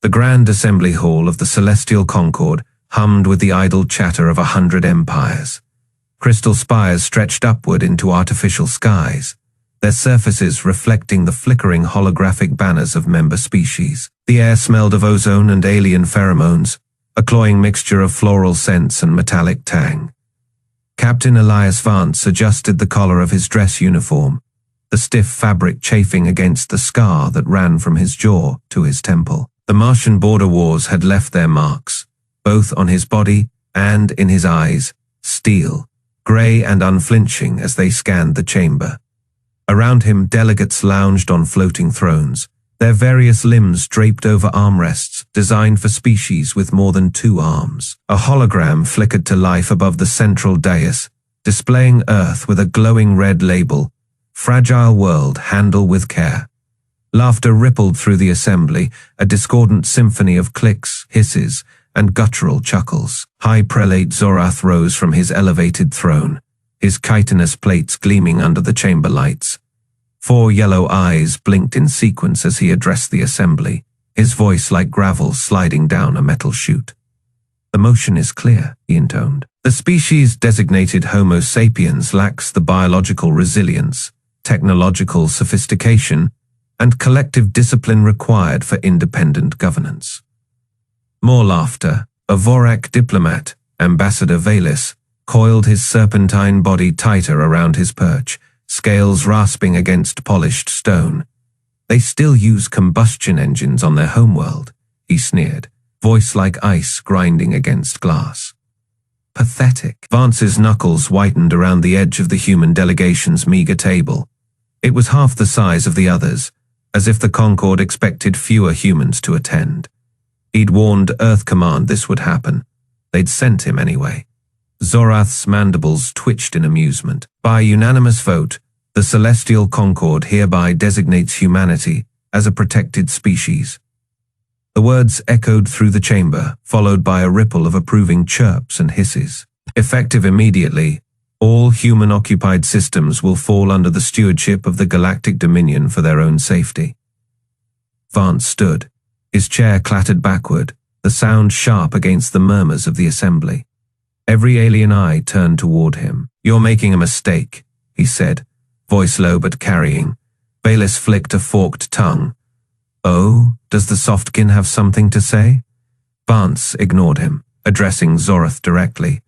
The grand assembly hall of the Celestial Concord hummed with the idle chatter of 100 empires. Crystal spires stretched upward into artificial skies, their surfaces reflecting the flickering holographic banners of member species. The air smelled of ozone and alien pheromones, a cloying mixture of floral scents and metallic tang. Captain Vance adjusted the collar of his dress uniform, the stiff fabric chafing against the scar that ran from his jaw to his temple. The Martian border wars had left their marks, both on his body and in his eyes, steel, grey and unflinching as they scanned the chamber. Around him, delegates lounged on floating thrones, their various limbs draped over armrests designed for species with more than 2 arms. A hologram flickered to life above the central dais, displaying Earth with a glowing red label, "Fragile world, handle with care." Laughter rippled through the assembly, a discordant symphony of clicks, hisses, and guttural chuckles. High Prelate Zorath rose from his elevated throne, his chitinous plates gleaming under the chamber lights. 4 yellow eyes blinked in sequence as he addressed the assembly, his voice like gravel sliding down a metal chute. "The motion is clear," he intoned. "The species designated Homo sapiens lacks the biological resilience, technological sophistication, and collective discipline required for independent governance." More laughter. A Vorak diplomat, Ambassador Valis, coiled his serpentine body tighter around his perch, scales rasping against polished stone. "They still use combustion engines on their homeworld," he sneered, voice like ice grinding against glass. "Pathetic." Vance's knuckles whitened around the edge of the human delegation's meager table. It was half the size of the others, as if the Concord expected fewer humans to attend. He'd warned Earth Command this would happen. They'd sent him anyway. Zorath's mandibles twitched in amusement. "By unanimous vote, the Celestial Concord hereby designates humanity as a protected species." The words echoed through the chamber, followed by a ripple of approving chirps and hisses. "Effective immediately, all human-occupied systems will fall under the stewardship of the Galactic Dominion for their own safety." Vance stood. His chair clattered backward, the sound sharp against the murmurs of the assembly. Every alien eye turned toward him. "You're making a mistake," he said, voice low but carrying. Valis flicked a forked tongue. "Oh, does the softkin have something to say?" Vance ignored him, addressing Zorath directly.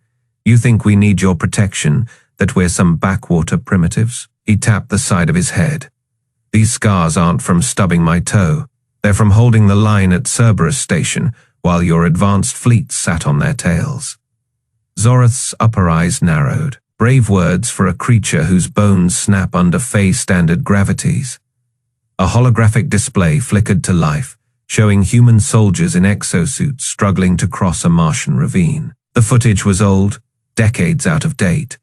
"You think we need your protection, that we're some backwater primitives?" He tapped the side of his head. "These scars aren't from stubbing my toe. They're from holding the line at Cerberus Station while your advanced fleet sat on their tails." Zorath's upper eyes narrowed. Brave words for a creature whose bones snap under Fae-standard gravities. A holographic display flickered to life, showing human soldiers in exosuits struggling to cross a Martian ravine. The footage was old, decades out of date,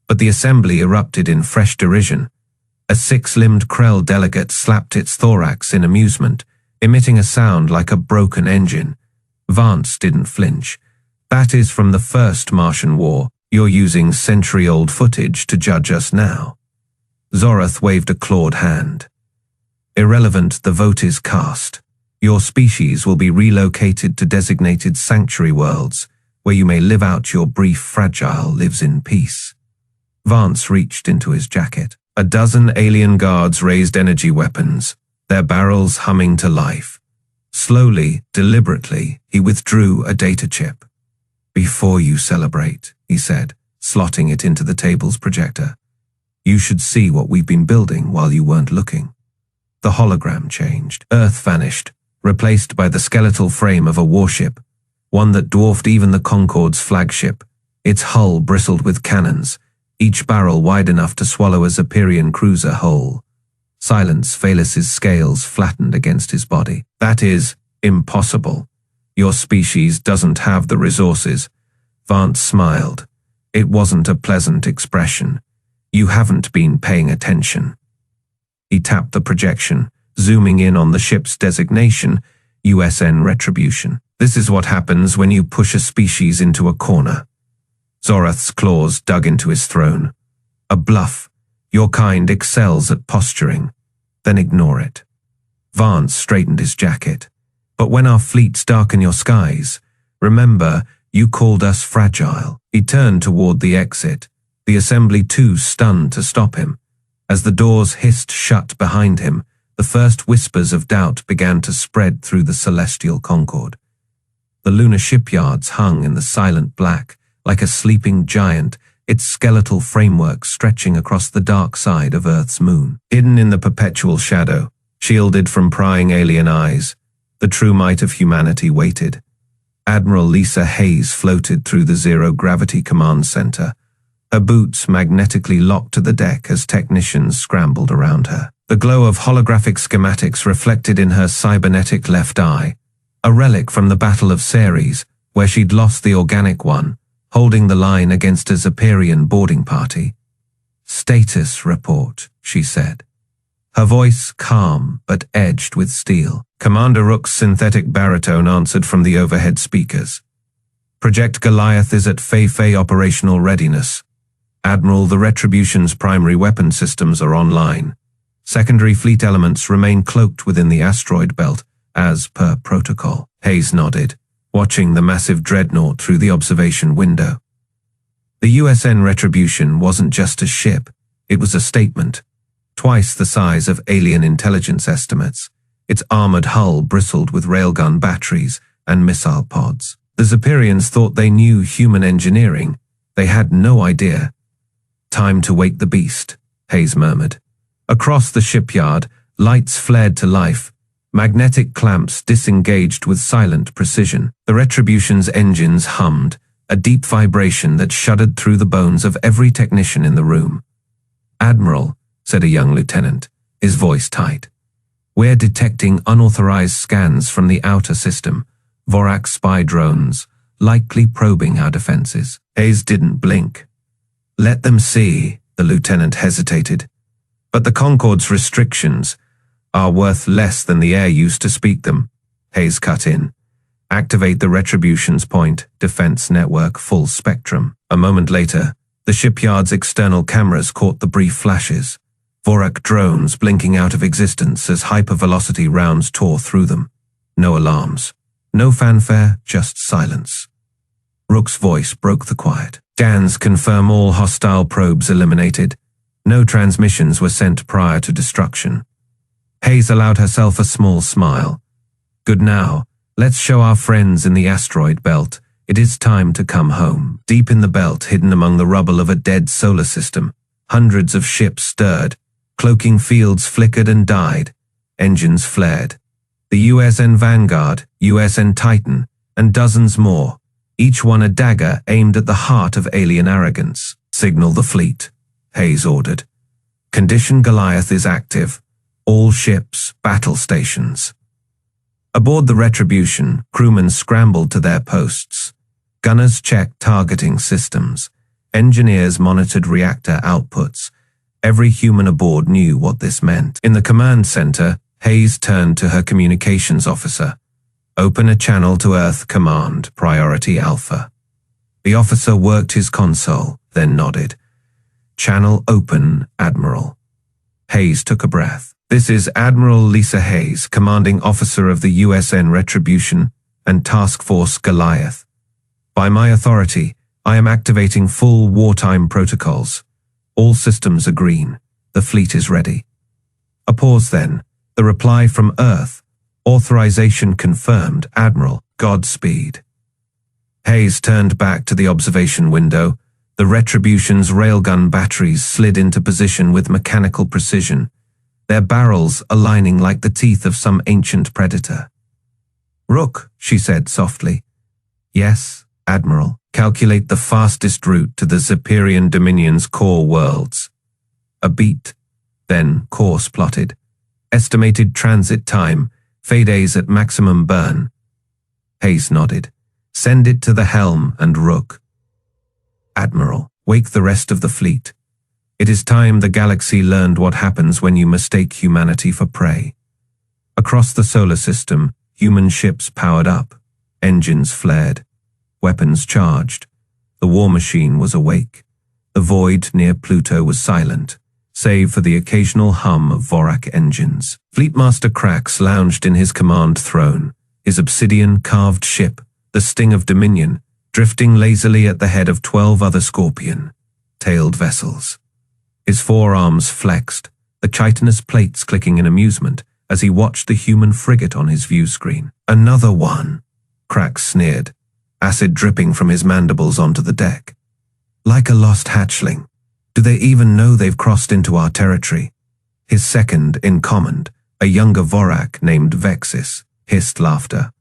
but the assembly erupted in fresh derision. A 6-limbed Krell delegate slapped its thorax in amusement, emitting a sound like a broken engine. Vance didn't flinch. "That is from the first Martian War. You're using century-old footage to judge us now." Zorath waved a clawed hand. "Irrelevant, the vote is cast. Your species will be relocated to designated sanctuary worlds, where you may live out your brief fragile lives in peace." Vance reached into his jacket. A dozen alien guards raised energy weapons, their barrels humming to life. Slowly, deliberately, he withdrew a data chip. "Before you celebrate," he said, slotting it into the table's projector, "you should see what we've been building while you weren't looking." The hologram changed. Earth vanished, replaced by the skeletal frame of a warship, one that dwarfed even the Concord's flagship. Its hull bristled with cannons, each barrel wide enough to swallow a Zephyrian cruiser whole. Silence. Valis's scales flattened against his body. "That is impossible. Your species doesn't have the resources." Vance smiled. It wasn't a pleasant expression. "You haven't been paying attention." He tapped the projection, zooming in on the ship's designation, UESN Retribution. "This is what happens when you push a species into a corner." Zorath's claws dug into his throne. "A bluff. Your kind excels at posturing. Then ignore it." Vance straightened his jacket. But when our fleets darken your skies, remember, you called us fragile. He turned toward the exit, the assembly too stunned to stop him. As the doors hissed shut behind him, the first whispers of doubt began to spread through the Celestial Concord. The lunar shipyards hung in the silent black, like a sleeping giant, its skeletal framework stretching across the dark side of Earth's moon. Hidden in the perpetual shadow, shielded from prying alien eyes, the true might of humanity waited. Admiral Lisa Hayes floated through the zero-gravity command center, her boots magnetically locked to the deck as technicians scrambled around her. The glow of holographic schematics reflected in her cybernetic left eye, a relic from the Battle of Ceres, where she'd lost the organic one, holding the line against a Zephyrian boarding party. "Status report," she said. Her voice calm but edged with steel. Commander Rook's synthetic baritone answered from the overhead speakers. "Project Goliath is at Fei operational readiness. Admiral, the Retribution's primary weapon systems are online. Secondary fleet elements remain cloaked within the asteroid belt, as per protocol." Hayes nodded, watching the massive dreadnought through the observation window. The UESN Retribution wasn't just a ship, it was a statement. Twice the size of alien intelligence estimates, its armored hull bristled with railgun batteries and missile pods. The Zephyrians thought they knew human engineering. They had no idea. "Time to wake the beast," Hayes murmured. Across the shipyard, lights flared to life. Magnetic clamps disengaged with silent precision. The Retribution's engines hummed, a deep vibration that shuddered through the bones of every technician in the room. "Admiral," said a young lieutenant, his voice tight. "We're detecting unauthorized scans from the outer system, Vorak spy drones, likely probing our defenses." Hayes didn't blink. "Let them see," the lieutenant hesitated. "But the Concord's restrictions are worth less than the air used to speak them," Hayes cut in. "Activate the Retribution's point defense network full spectrum." A moment later, the shipyard's external cameras caught the brief flashes. Vorak drones blinking out of existence as hypervelocity rounds tore through them. No alarms. No fanfare, just silence. Rook's voice broke the quiet. "Scans confirm all hostile probes eliminated. No transmissions were sent prior to destruction." Hayes allowed herself a small smile. "Good now. Let's show our friends in the asteroid belt. It is time to come home." Deep in the belt, hidden among the rubble of a dead solar system, hundreds of ships stirred. Cloaking fields flickered and died. Engines flared. The USN Vanguard, USN Titan, and dozens more, each one a dagger aimed at the heart of alien arrogance. "Signal the fleet," Hayes ordered. "Condition Goliath is active. All ships, battle stations." Aboard the Retribution, crewmen scrambled to their posts. Gunners checked targeting systems. Engineers monitored reactor outputs. Every human aboard knew what this meant. In the command center, Hayes turned to her communications officer. "Open a channel to Earth Command, Priority Alpha." The officer worked his console, then nodded. "Channel open, Admiral." Hayes took a breath. "This is Admiral Lisa Hayes, commanding officer of the USN Retribution and Task Force Goliath. By my authority, I am activating full wartime protocols. All systems are green. The fleet is ready." A pause then. The reply from Earth. "Authorization confirmed, Admiral. Godspeed." Hayes turned back to the observation window. The Retribution's railgun batteries slid into position with mechanical precision, their barrels aligning like the teeth of some ancient predator. "Rook," she said softly. "Yes, Admiral. Calculate the fastest route to the Zephyrian Dominion's core worlds." A beat, then course plotted. Estimated transit time, Fadays at maximum burn. Hayes nodded. "Send it to the helm and Rook." "Admiral, wake the rest of the fleet. It is time the galaxy learned what happens when you mistake humanity for prey." Across the solar system, human ships powered up. Engines flared. Weapons charged. The war machine was awake. The void near Pluto was silent, save for the occasional hum of Vorak engines. Fleetmaster Krax lounged in his command throne, his obsidian-carved ship, the Sting of Dominion, drifting lazily at the head of 12 other scorpion-tailed vessels. His forearms flexed, the chitinous plates clicking in amusement as he watched the human frigate on his view screen. "Another one," Crax sneered, acid dripping from his mandibles onto the deck. "Like a lost hatchling. Do they even know they've crossed into our territory?" His second in command, a younger Vorak named Vexis, hissed laughter.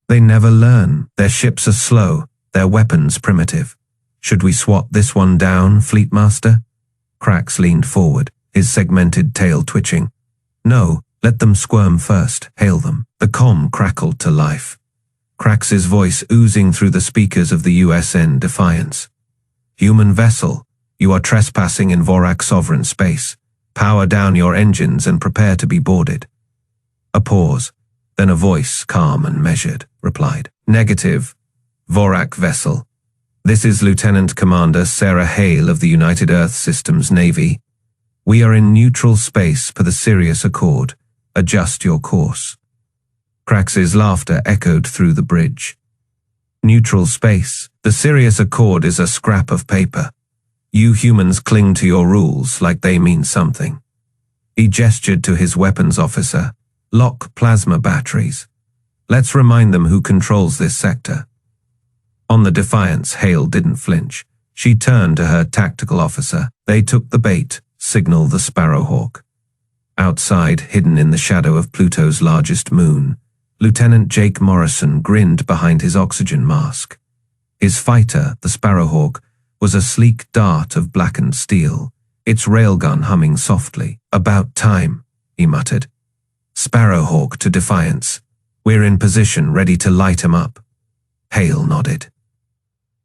"They never learn. Their ships are slow, their weapons primitive. Should we swat this one down, Fleetmaster?" Crax leaned forward, his segmented tail twitching. "No, let them squirm first, hail them." The comm crackled to life, Crax's voice oozing through the speakers of the USN Defiance. "Human vessel, you are trespassing in Vorak sovereign space. Power down your engines and prepare to be boarded." A pause, then a voice, calm and measured, replied. "Negative, Vorak vessel. This is Lieutenant Commander Sarah Hale of the United Earth Systems Navy. We are in neutral space per the Sirius Accord. Adjust your course." Crax's laughter echoed through the bridge. "Neutral space. The Sirius Accord is a scrap of paper. You humans cling to your rules like they mean something." He gestured to his weapons officer. "Lock plasma batteries. Let's remind them who controls this sector." On the Defiance, Hale didn't flinch. She turned to her tactical officer. They took the bait, signal the Sparrowhawk. Outside, hidden in the shadow of Pluto's largest moon, Lieutenant Jake Morrison grinned behind his oxygen mask. His fighter, the Sparrowhawk, was a sleek dart of blackened steel, its railgun humming softly. "About time," he muttered. "Sparrowhawk to Defiance. We're in position, ready to light 'em up." Hale nodded.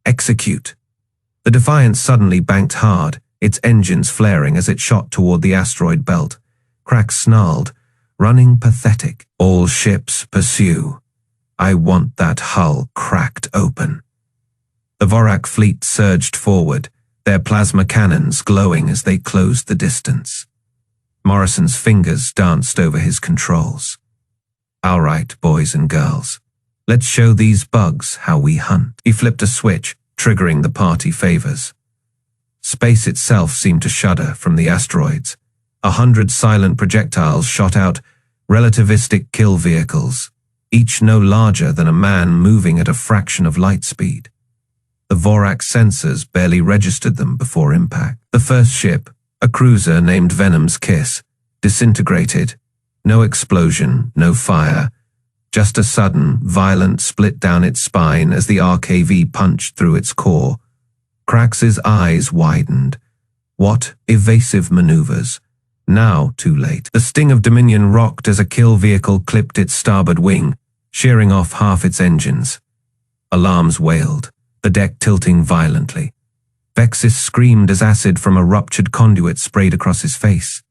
"Execute." The Defiance suddenly banked hard, its engines flaring as it shot toward the asteroid belt. Crax snarled, "Running pathetic. All ships pursue. I want that hull cracked open." The Vorak fleet surged forward, their plasma cannons glowing as they closed the distance. Morrison's fingers danced over his controls. "All right, boys and girls. Let's show these bugs how we hunt." He flipped a switch, triggering the party favors. Space itself seemed to shudder from the asteroids. 100 silent projectiles shot out, relativistic kill vehicles, each no larger than a man moving at a fraction of light speed. The Vorak sensors barely registered them before impact. The first ship, a cruiser named Venom's Kiss, disintegrated. No explosion, no fire, just a sudden, violent split down its spine as the RKV punched through its core. Crax's eyes widened. What evasive maneuvers! Now too late. The Sting of Dominion rocked as a kill vehicle clipped its starboard wing, shearing off half its engines. Alarms wailed, the deck tilting violently. Vexis screamed as acid from a ruptured conduit sprayed across his face.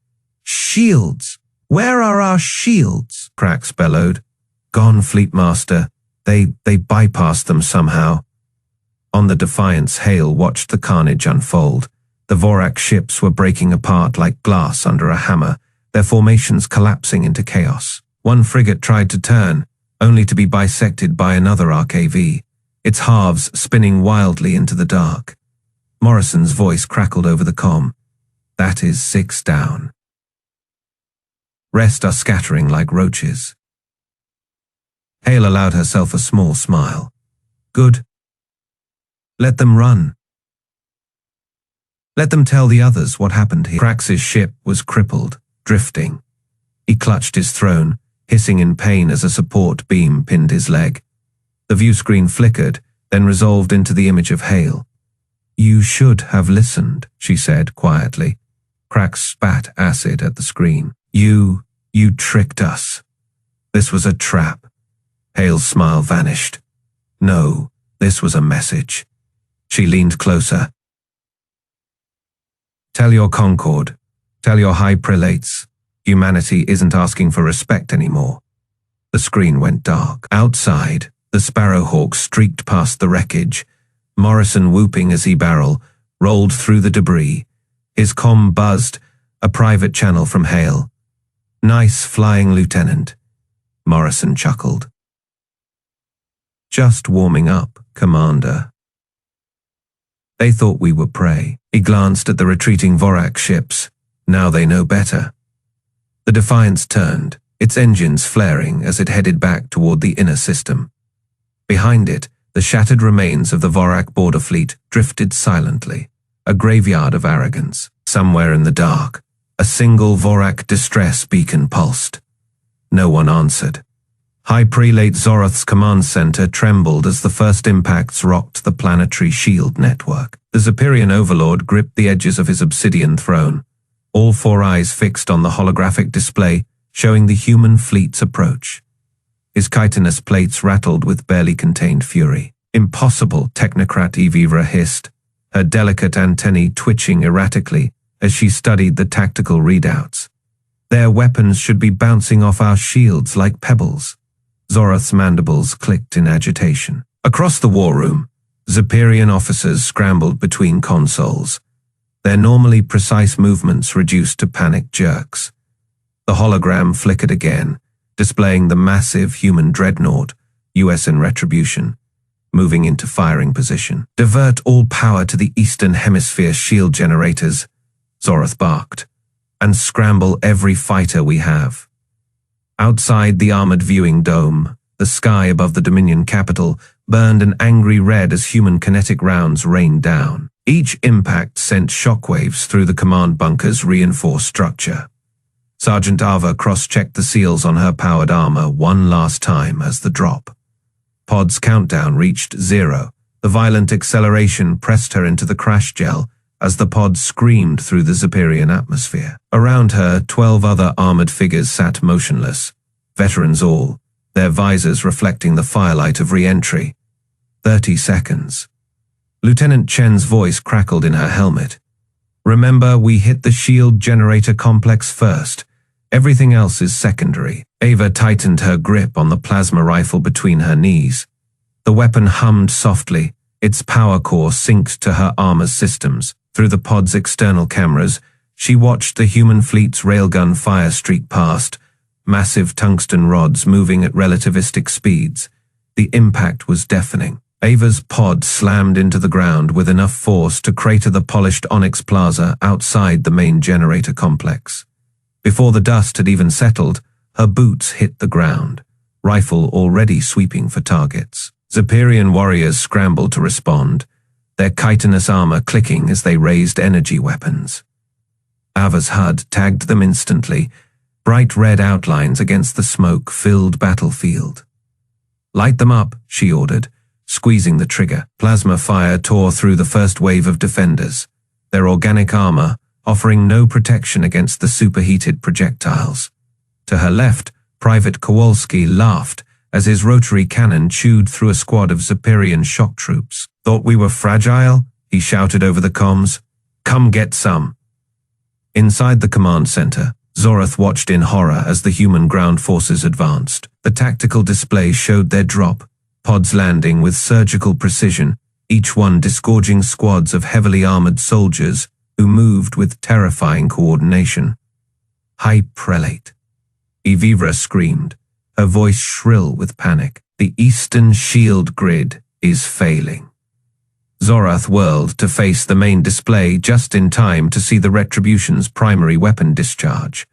"Shields! Where are our shields?" Crax bellowed. "Gone, Fleetmaster. They bypassed them somehow." On the Defiance, Hale watched the carnage unfold. The Vorak ships were breaking apart like glass under a hammer, their formations collapsing into chaos. One frigate tried to turn, only to be bisected by another RKV, its halves spinning wildly into the dark. Morrison's voice crackled over the comm. "That is 6 down. Rest are scattering like roaches." Hale allowed herself a small smile. "Good. Let them run. Let them tell the others what happened here." Crax's ship was crippled, drifting. He clutched his throne, hissing in pain as a support beam pinned his leg. The view screen flickered, then resolved into the image of Hale. "You should have listened," she said quietly. Crax spat acid at the screen. You tricked us. This was a trap." Hale's smile vanished. "No, this was a message." She leaned closer. "Tell your Concord, tell your high prelates, humanity isn't asking for respect anymore." The screen went dark. Outside, the Sparrowhawk streaked past the wreckage, Morrison whooping as he rolled through the debris. His comm buzzed, a private channel from Hale. "Nice flying, Lieutenant. Morrison chuckled. Just warming up, Commander. They thought we were prey. He glanced at the retreating Vorak ships. Now they know better. The Defiance turned, its engines flaring as it headed back toward the inner system. Behind it, the shattered remains of the Vorak border fleet drifted silently, a graveyard of arrogance. Somewhere in the dark, a single Vorak distress beacon pulsed. No one answered. High Prelate Zorath's command center trembled as the first impacts rocked the planetary shield network. The Zephyrian overlord gripped the edges of his obsidian throne, all four eyes fixed on the holographic display showing the human fleet's approach. His chitinous plates rattled with barely contained fury. Impossible, Technocrat Evivra hissed, her delicate antennae twitching erratically as she studied the tactical readouts. Their weapons should be bouncing off our shields like pebbles. Zorath's mandibles clicked in agitation. Across the war room, Zephyrian officers scrambled between consoles, their normally precise movements reduced to panic jerks. The hologram flickered again, displaying the massive human dreadnought, UESN Retribution, moving into firing position. Divert all power to the Eastern Hemisphere shield generators, Zorath barked, and scramble every fighter we have. Outside the armored viewing dome, the sky above the Dominion capital burned an angry red as human kinetic rounds rained down. Each impact sent shockwaves through the command bunker's reinforced structure. Sergeant Ava cross-checked the seals on her powered armor one last time as the drop. Pod's countdown reached 0. The violent acceleration pressed her into the crash gel as the pod screamed through the Zephyrian atmosphere. Around her, 12 other armored figures sat motionless, veterans all, their visors reflecting the firelight of re-entry. 30 seconds. Lieutenant Chen's voice crackled in her helmet. Remember, we hit the shield generator complex first. Everything else is secondary. Ava tightened her grip on the plasma rifle between her knees. The weapon hummed softly, its power core synced to her armor's systems. Through the pod's external cameras, she watched the human fleet's railgun fire streak past, massive tungsten rods moving at relativistic speeds. The impact was deafening. Ava's pod slammed into the ground with enough force to crater the polished onyx plaza outside the main generator complex. Before the dust had even settled, her boots hit the ground, rifle already sweeping for targets. Zephyrian warriors scrambled to respond, their chitinous armor clicking as they raised energy weapons. Ava's HUD tagged them instantly, bright red outlines against the smoke-filled battlefield. Light them up, she ordered, squeezing the trigger. Plasma fire tore through the first wave of defenders, their organic armor offering no protection against the superheated projectiles. To her left, Private Kowalski laughed as his rotary cannon chewed through a squad of Zephyrian shock troops. Thought we were fragile? He shouted over the comms. Come get some. Inside the command center, Zorath watched in horror as the human ground forces advanced. The tactical display showed their drop, pods landing with surgical precision, each one disgorging squads of heavily armored soldiers who moved with terrifying coordination. High Prelate. Evivra screamed, her voice shrill with panic. The Eastern shield grid is failing. Zorath whirled to face the main display just in time to see the Retribution's primary weapon discharge.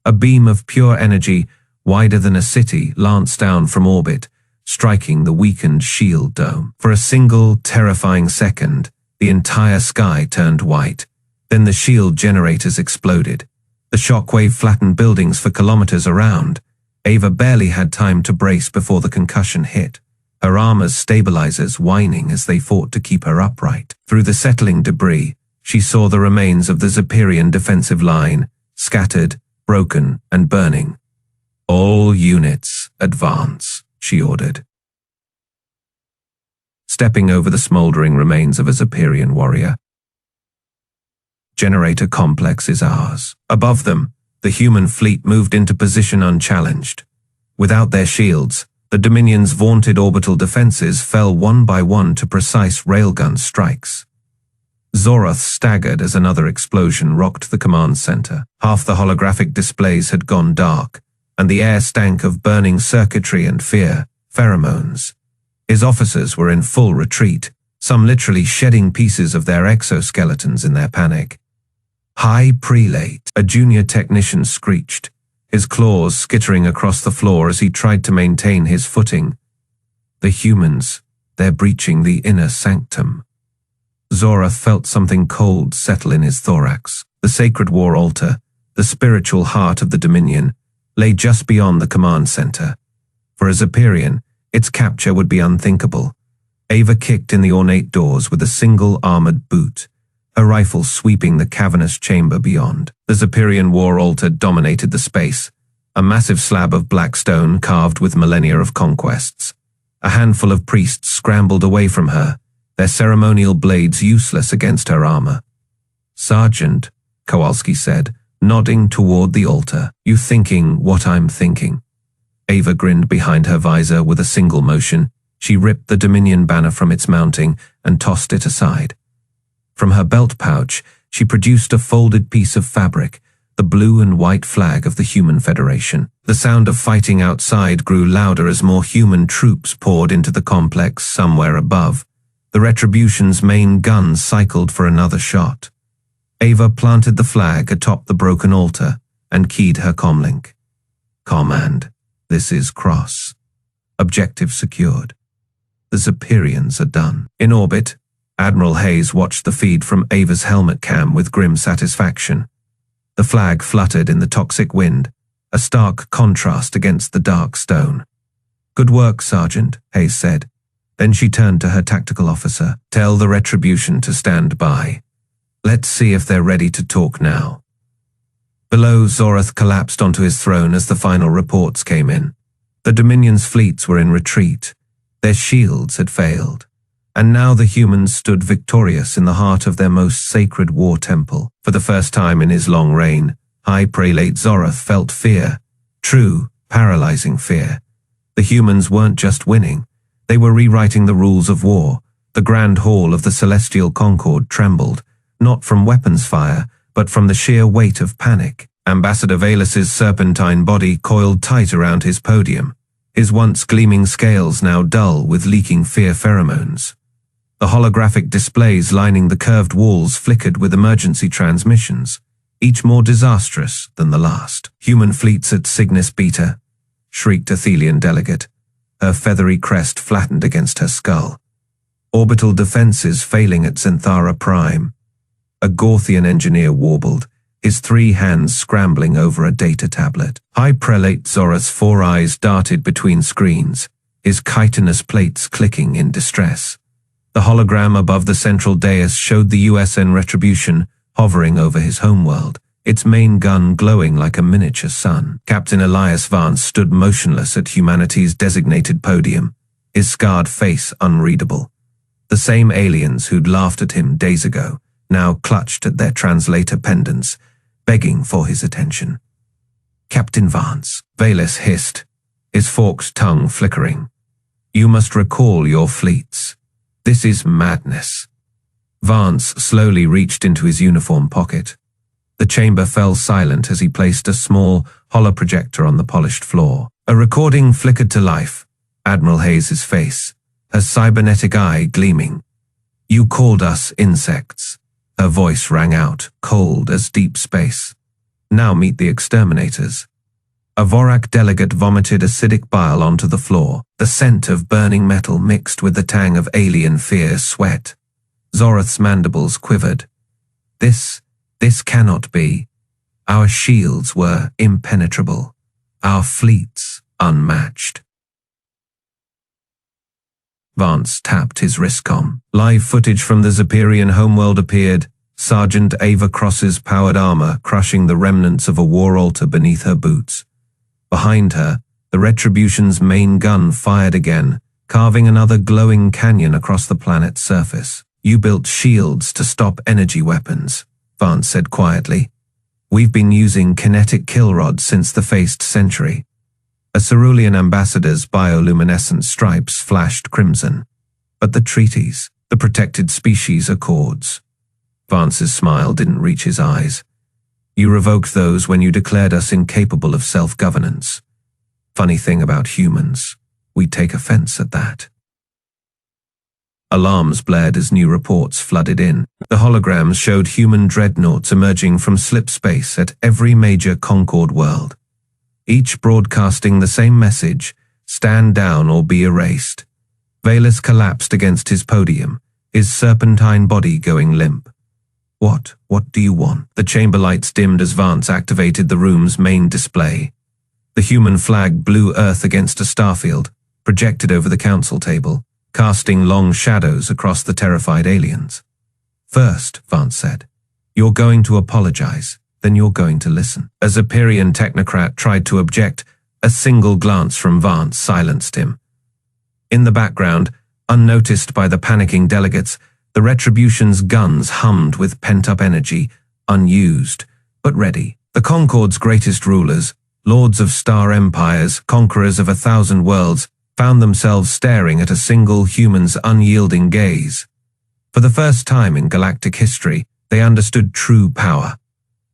A beam of pure energy, wider than a city, lanced down from orbit, striking the weakened shield dome. For a single, terrifying second, the entire sky turned white. Then the shield generators exploded. The shockwave flattened buildings for kilometers around. Ava barely had time to brace before the concussion hit, her armor's stabilizers whining as they fought to keep her upright. Through the settling debris, she saw the remains of the Zephyrian defensive line, scattered, broken, and burning. All units, advance, she ordered. Stepping over the smoldering remains of a Zephyrian warrior. Generator complex is ours. Above them, the human fleet moved into position unchallenged. Without their shields, the Dominion's vaunted orbital defenses fell one by one to precise railgun strikes. Zorath staggered as another explosion rocked the command center. Half the holographic displays had gone dark, and the air stank of burning circuitry and fear, pheromones. His officers were in full retreat, some literally shedding pieces of their exoskeletons in their panic. "High Prelate," a junior technician screeched, his claws skittering across the floor as he tried to maintain his footing. "The humans, they're breaching the inner sanctum." Zorath felt something cold settle in his thorax. The sacred war altar, the spiritual heart of the Dominion, lay just beyond the command center. For a Zephyrian, its capture would be unthinkable. Ava kicked in the ornate doors with a single armored boot, her rifle sweeping the cavernous chamber beyond. The Zephyrian war altar dominated the space, a massive slab of black stone carved with millennia of conquests. A handful of priests scrambled away from her, their ceremonial blades useless against her armor. "Sergeant," Kowalski said, nodding toward the altar. "You thinking what I'm thinking?" Ava grinned behind her visor with a single motion. She ripped the Dominion banner from its mounting and tossed it aside. From her belt pouch, she produced a folded piece of fabric, the blue and white flag of the Human Federation. The sound of fighting outside grew louder as more human troops poured into the complex somewhere above. The Retribution's main gun cycled for another shot. Ava planted the flag atop the broken altar and keyed her comlink. "Command, this is Cross. Objective secured. The Zephyrians are done." In orbit, Admiral Hayes watched the feed from Ava's helmet cam with grim satisfaction. The flag fluttered in the toxic wind, a stark contrast against the dark stone. "Good work, Sergeant," Hayes said. Then she turned to her tactical officer. "Tell the Retribution to stand by. Let's see if they're ready to talk now." Below, Zorath collapsed onto his throne as the final reports came in. The Dominion's fleets were in retreat. Their shields had failed. And now the humans stood victorious in the heart of their most sacred war temple. For the first time in his long reign, High Prelate Zorath felt fear. True, paralyzing fear. The humans weren't just winning. They were rewriting the rules of war. The grand hall of the Celestial Concord trembled, not from weapons fire, but from the sheer weight of panic. Ambassador Valus's serpentine body coiled tight around his podium, his once gleaming scales now dull with leaking fear pheromones. The holographic displays lining the curved walls flickered with emergency transmissions, each more disastrous than the last. "Human fleets at Cygnus Beta," shrieked a Thelian delegate, her feathery crest flattened against her skull. "Orbital defenses failing at Zenthara Prime." A Gorthian engineer warbled, his 3 hands scrambling over a data tablet. High Prelate Zorath's 4 eyes darted between screens, his chitinous plates clicking in distress. The hologram above the central dais showed the UESN Retribution hovering over his homeworld, its main gun glowing like a miniature sun. Captain Vance stood motionless at humanity's designated podium, his scarred face unreadable. The same aliens who'd laughed at him days ago now clutched at their translator pendants, begging for his attention. "Captain Vance," Valus hissed, his forked tongue flickering. "You must recall your fleets. This is madness." Vance slowly reached into his uniform pocket. The chamber fell silent as he placed a small holoprojector on the polished floor. A recording flickered to life, Admiral Hayes' face, her cybernetic eye gleaming. "You called us insects." Her voice rang out, cold as deep space. "Now meet the exterminators." A Vorak delegate vomited acidic bile onto the floor, the scent of burning metal mixed with the tang of alien fear sweat. Zorath's mandibles quivered. This cannot be. Our shields were impenetrable. Our fleets unmatched. Vance tapped his wristcom. Live footage from the Zephyrian homeworld appeared, Sergeant Ava Cross's powered armor crushing the remnants of a war altar beneath her boots. Behind her, the Retribution's main gun fired again, carving another glowing canyon across the planet's surface. "You built shields to stop energy weapons," Vance said quietly. "We've been using kinetic kill rods since the Faced Century." A Cerulean ambassador's bioluminescent stripes flashed crimson. "But the treaties, the protected species accords." Vance's smile didn't reach his eyes. You revoked those when you declared us incapable of self-governance. Funny thing about humans, we take offense at that. Alarms blared as new reports flooded in. The holograms showed human dreadnoughts emerging from slipspace at every major Concord world, each broadcasting the same message: stand down or be erased. Valus collapsed against his podium, his serpentine body going limp. What do you want? The chamber lights dimmed as Vance activated the room's main display. The human flag blew Earth against a starfield, projected over the council table, casting long shadows across the terrified aliens. First, Vance said, you're going to apologize, then you're going to listen. A Zephyrian technocrat tried to object. A single glance from Vance silenced him. In the background, unnoticed by the panicking delegates, the Retribution's guns hummed with pent-up energy, unused, but ready. The Concord's greatest rulers, lords of star empires, conquerors of 1,000 worlds, found themselves staring at a single human's unyielding gaze. For the first time in galactic history, they understood true power,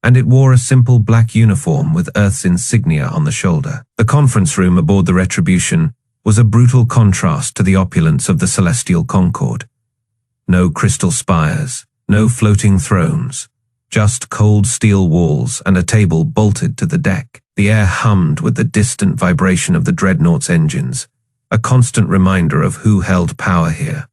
and it wore a simple black uniform with Earth's insignia on the shoulder. The conference room aboard the Retribution was a brutal contrast to the opulence of the Celestial Concord. No crystal spires, no floating thrones, just cold steel walls and a table bolted to the deck. The air hummed with the distant vibration of the dreadnought's engines, a constant reminder of who held power here.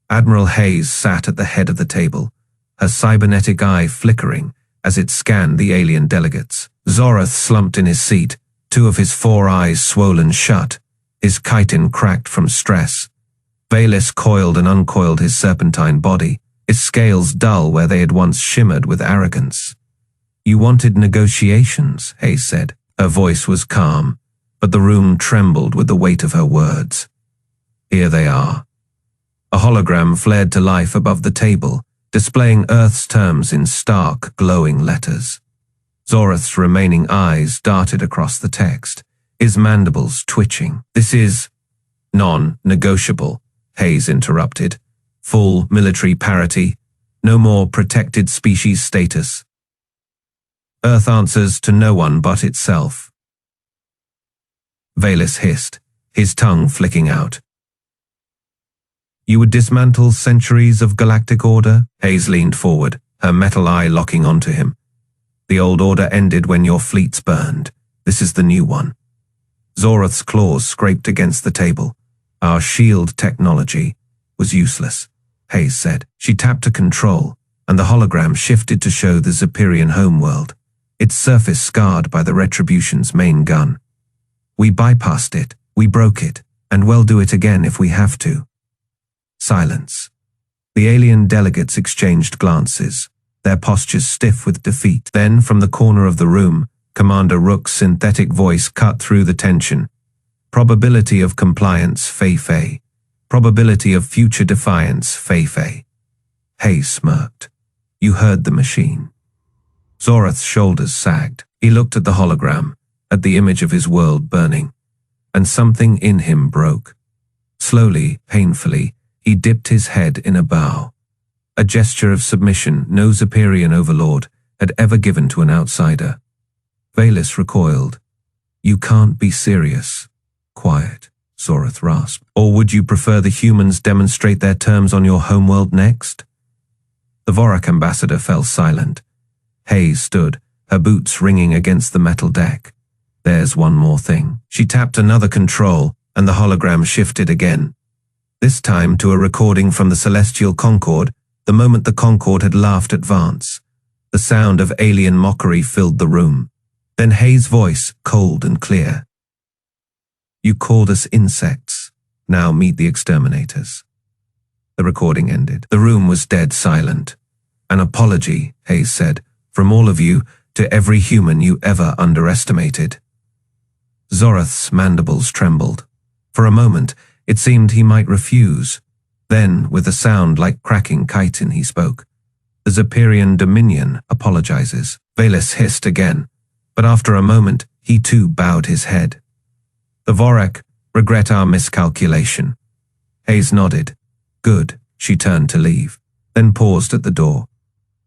Admiral Hayes sat at the head of the table, her cybernetic eye flickering as it scanned the alien delegates. Zorath slumped in his seat, two of his 4 eyes swollen shut, his chitin cracked from stress. Valus coiled and uncoiled his serpentine body, his scales dull where they had once shimmered with arrogance. You wanted negotiations, Hayes said. Her voice was calm, but the room trembled with the weight of her words. Here they are. A hologram flared to life above the table, displaying Earth's terms in stark, glowing letters. Zorath's remaining eyes darted across the text, his mandibles twitching. This is non-negotiable, Hayes interrupted. Full military parity, no more protected species status. Earth answers to no one but itself. Valus hissed, his tongue flicking out. You would dismantle centuries of galactic order? Hayes leaned forward, her metal eye locking onto him. The old order ended when your fleets burned. This is the new one. Zorath's claws scraped against the table. Our shield technology was useless, Hayes said. She tapped a control, and the hologram shifted to show the Zephyrian homeworld, its surface scarred by the Retribution's main gun. We bypassed it, we broke it, and we'll do it again if we have to. Silence. The alien delegates exchanged glances, their postures stiff with defeat. Then, from the corner of the room, Commander Rook's synthetic voice cut through the tension. Probability of compliance, Fei. Probability of future defiance, Fei. Hayes smirked. You heard the machine. Zorath's shoulders sagged. He looked at the hologram, at the image of his world burning, and something in him broke. Slowly, painfully, he dipped his head in a bow, a gesture of submission no Zephyrian overlord had ever given to an outsider. Valus recoiled. You can't be serious. Quiet, Zorath rasped. Or would you prefer the humans demonstrate their terms on your homeworld next? The Vorak ambassador fell silent. Hayes stood, her boots ringing against the metal deck. There's one more thing. She tapped another control, and the hologram shifted again. This time to a recording from the Celestial Concord, the moment the Concord had laughed at Vance. The sound of alien mockery filled the room. Then Hayes' voice, cold and clear. You called us insects. Now meet the exterminators. The recording ended. The room was dead silent. An apology, Hayes said, from all of you to every human you ever underestimated. Zorath's mandibles trembled. For a moment, it seemed he might refuse. Then, with a sound like cracking chitin, he spoke. The Zephyrian Dominion apologizes. Valus hissed again, but after a moment, he too bowed his head. The Vorak regret our miscalculation. Hayes nodded. Good. She turned to leave, then paused at the door.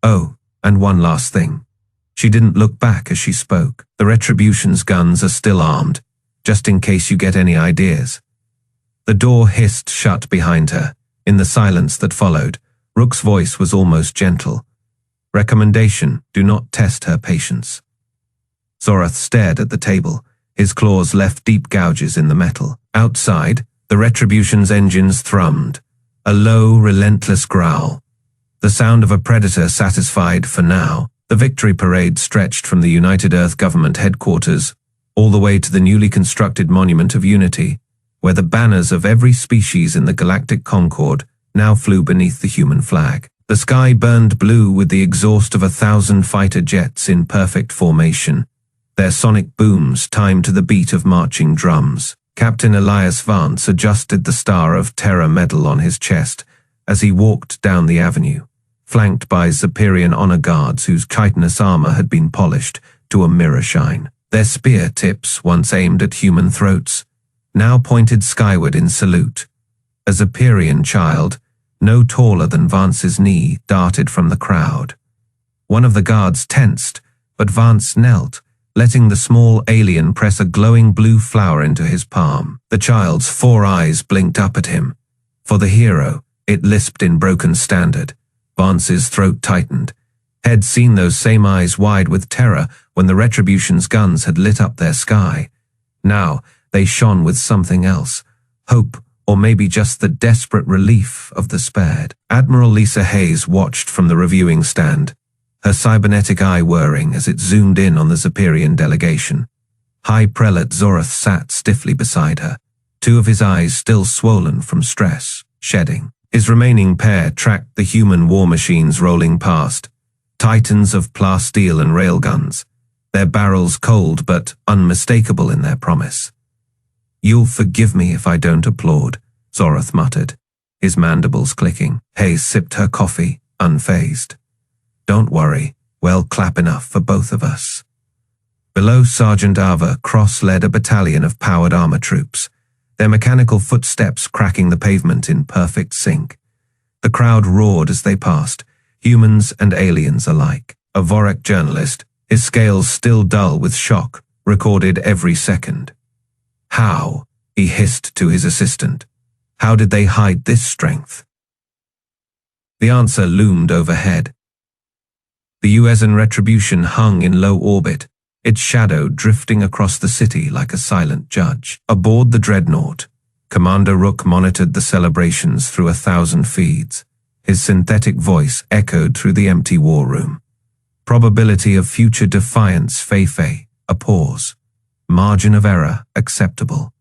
Oh, and one last thing. She didn't look back as she spoke. The Retribution's guns are still armed, just in case you get any ideas. The door hissed shut behind her. In the silence that followed, Rook's voice was almost gentle. Recommendation: do not test her patience. Zorath stared at the table. His claws left deep gouges in the metal. Outside, the Retribution's engines thrummed, a low, relentless growl. The sound of a predator satisfied for now. The victory parade stretched from the United Earth Government headquarters all the way to the newly constructed Monument of Unity, where the banners of every species in the galactic Concord now flew beneath the human flag. The sky burned blue with the exhaust of 1,000 fighter jets in perfect formation, their sonic booms timed to the beat of marching drums. Captain Vance adjusted the Star of Terror medal on his chest as he walked down the avenue, flanked by Zephyrian honor guards whose chitinous armor had been polished to a mirror shine. Their spear tips, once aimed at human throats, now pointed skyward in salute. A Zephyrian child, no taller than Vance's knee, darted from the crowd. One of the guards tensed, but Vance knelt, letting the small alien press a glowing blue flower into his palm. The child's 4 eyes blinked up at him. For the hero, it lisped in broken standard. Vance's throat tightened. He'd seen those same eyes wide with terror when the Retribution's guns had lit up their sky. Now, they shone with something else. Hope, or maybe just the desperate relief of the spared. Admiral Hayes watched from the reviewing stand, her cybernetic eye whirring as it zoomed in on the Zephyrian delegation. High Prelate Zorath sat stiffly beside her, 2 of his eyes still swollen from stress, shedding. His remaining pair tracked the human war machines rolling past, titans of plasteel and railguns, their barrels cold but unmistakable in their promise. "You'll forgive me if I don't applaud," Zorath muttered, his mandibles clicking. Hayes sipped her coffee, unfazed. "Don't worry, well clap enough for both of us." Below Sergeant Ava cross-led a battalion of powered armor troops, their mechanical footsteps cracking the pavement in perfect sync. The crowd roared as they passed, humans and aliens alike. A Vorak journalist, his scales still dull with shock, recorded every second. "How?" he hissed to his assistant. "How did they hide this strength?" The answer loomed overhead. The UESN Retribution hung in low orbit, its shadow drifting across the city like a silent judge. Aboard the dreadnought, Commander Rook monitored the celebrations through 1,000 feeds. His synthetic voice echoed through the empty war room. Probability of future defiance, Fei, a pause. Margin of error, acceptable.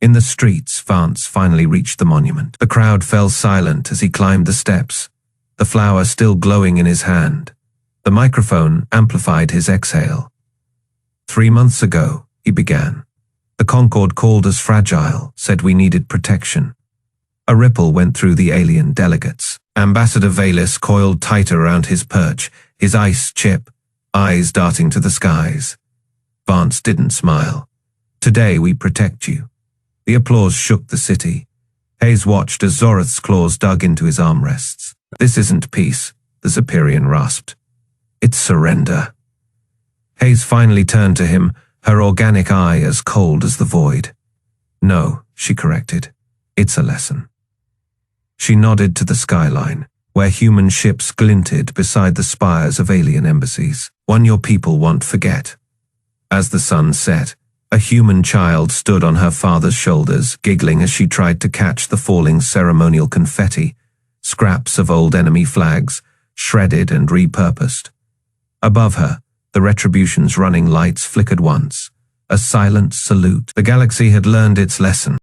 In the streets, Vance finally reached the monument. The crowd fell silent as he climbed the steps, the flower still glowing in his hand. The microphone amplified his exhale. 3 months ago, he began. The Concord called us fragile, said we needed protection. A ripple went through the alien delegates. Ambassador Valis coiled tighter around his perch, his ice chip, eyes darting to the skies. Vance didn't smile. "Today we protect you." The applause shook the city. Hayes watched as Zorath's claws dug into his armrests. "This isn't peace," the Zephyrian rasped. "It's surrender." Hayes finally turned to him, her organic eye as cold as the void. "No," she corrected. "It's a lesson." She nodded to the skyline, where human ships glinted beside the spires of alien embassies. "One your people won't forget." As the sun set, a human child stood on her father's shoulders, giggling as she tried to catch the falling ceremonial confetti, scraps of old enemy flags, shredded and repurposed. Above her, the Retribution's running lights flickered once, a silent salute. The galaxy had learned its lesson.